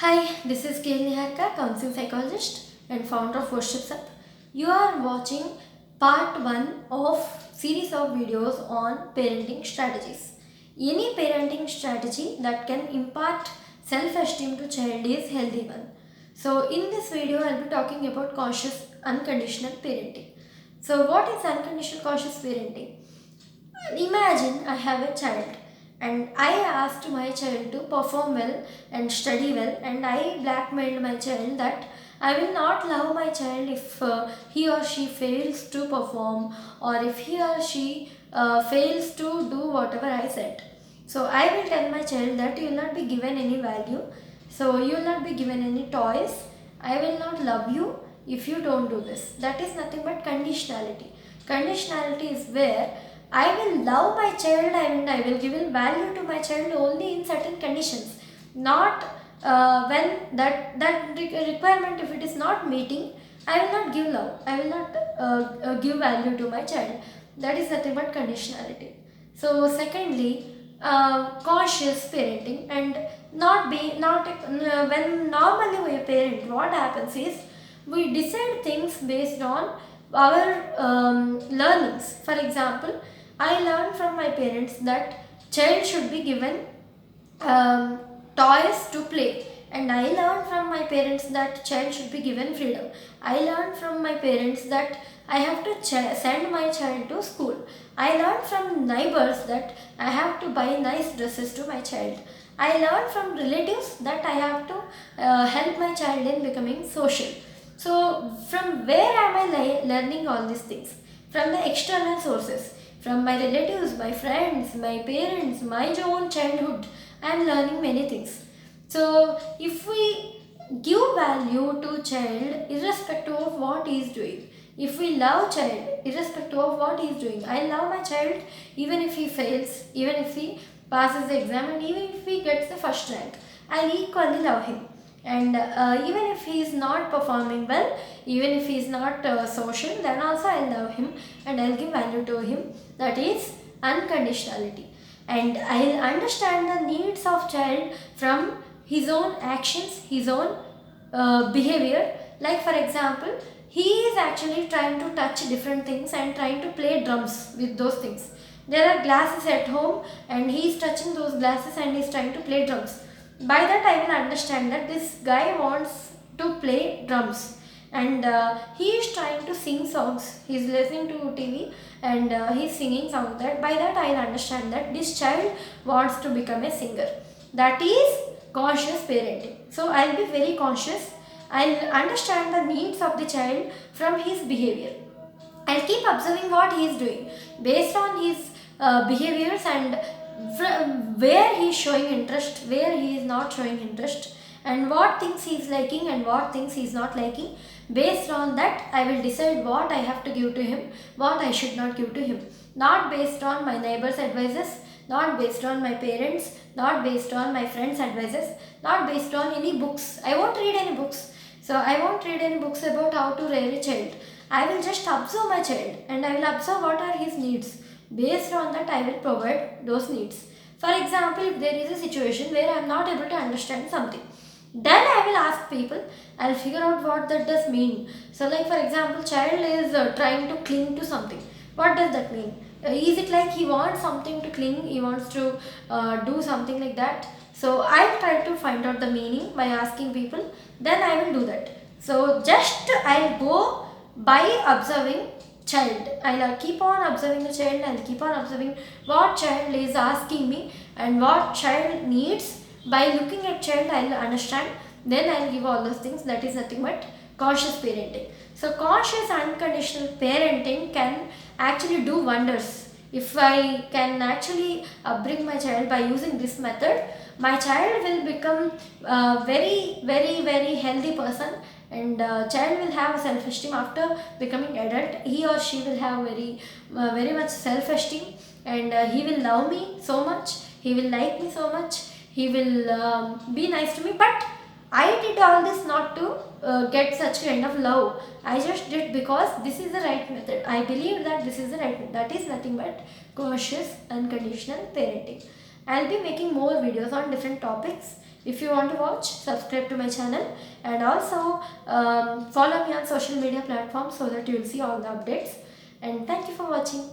Hi, this is klniharika, counselling psychologist and founder of Worship Up. You are watching part 1 of series of videos on parenting strategies. Any parenting strategy that can impart self-esteem to child is healthy one. So in this video, I will be talking about conscious unconditional parenting. So what is unconditional conscious parenting? Imagine I have a child and I asked my child to perform well and study well, and I blackmailed my child that I will not love my child if he or she fails to perform, or if he or she fails to do whatever I said. So I will tell my child that you will not be given any value, so you will not be given any toys, I will not love you if you don't do this. That is nothing but conditionality. Conditionality is where I will love my child and I will give value to my child only in certain conditions, not when that requirement, if it is not meeting, I will not give love, I will not give value to my child. That is nothing but conditionality. So secondly, cautious parenting, and not when normally we parent, what happens is we decide things based on our learnings. For example, I learned from my parents that child should be given um, toys to play, and I learned from my parents that child should be given freedom. I learned from my parents that I have to send my child to school. I learned from neighbors that I have to buy nice dresses to my child. I learned from relatives that I have to help my child in becoming social. So from where am I learning all these things? From the external sources, from my relatives, my friends, my parents, my own childhood. I am learning many things. So if we give value to child irrespective of what he is doing, if we love child irrespective of what he is doing, I love my child even if he fails, even if he passes the exam, and even if he gets the first rank, I equally love him. And even if he is not performing well, even if he is not social, then also I love him and I'll give value to him. That is unconditionality. And I'll understand the needs of child from his own actions, his own behavior. Like for example, he is actually trying to touch different things and trying to play drums with those things. There are glasses at home and he is touching those glasses and he is trying to play drums. By that I will understand that this guy wants to play drums, and he is trying to sing songs. He is listening to TV and he is singing songs. That by that I will understand that this child wants to become a singer. That is conscious parenting. So I will be very conscious. I will understand the needs of the child from his behavior. I'll keep observing what he is doing based on his behaviors, and where he is showing interest, where he is not showing interest, and what things he is liking and what things he is not liking. Based on that, I will decide what I have to give to him, what I should not give to him. Not based on my neighbors' advices, not based on my parents, not based on my friends' advices, not based on any books. I won't read any books. So I won't read any books about how to rear a child. I will just observe my child and I will observe what are his needs. Based on that, I will provide those needs. For example, if there is a situation where I am not able to understand something, then I will ask people, I will figure out what that does mean. So like for example, child is trying to cling to something. What does that mean? Is it like he wants something to cling, he wants to do something like that? So I will try to find out the meaning by asking people, then I will do that. So just I will go by observing child. I'll keep on observing the child, I'll keep on observing what child is asking me and what child needs. By looking at child, I'll understand, then I'll give all those things. That is nothing but conscious parenting. So conscious unconditional parenting can actually do wonders. If I can actually bring my child by using this method, my child will become a very healthy person, and child will have self-esteem after becoming adult. He or she will have very much self-esteem, and he will love me so much, he will like me so much, he will be nice to me. But I did all this not to get such kind of love. I just did because this is the right method. I believe that this is the right method. That is nothing but conscious unconditional parenting. I'll be making more videos on different topics. If you want to watch, subscribe to my channel, and also follow me on social media platforms so that you will see all the updates. And thank you for watching.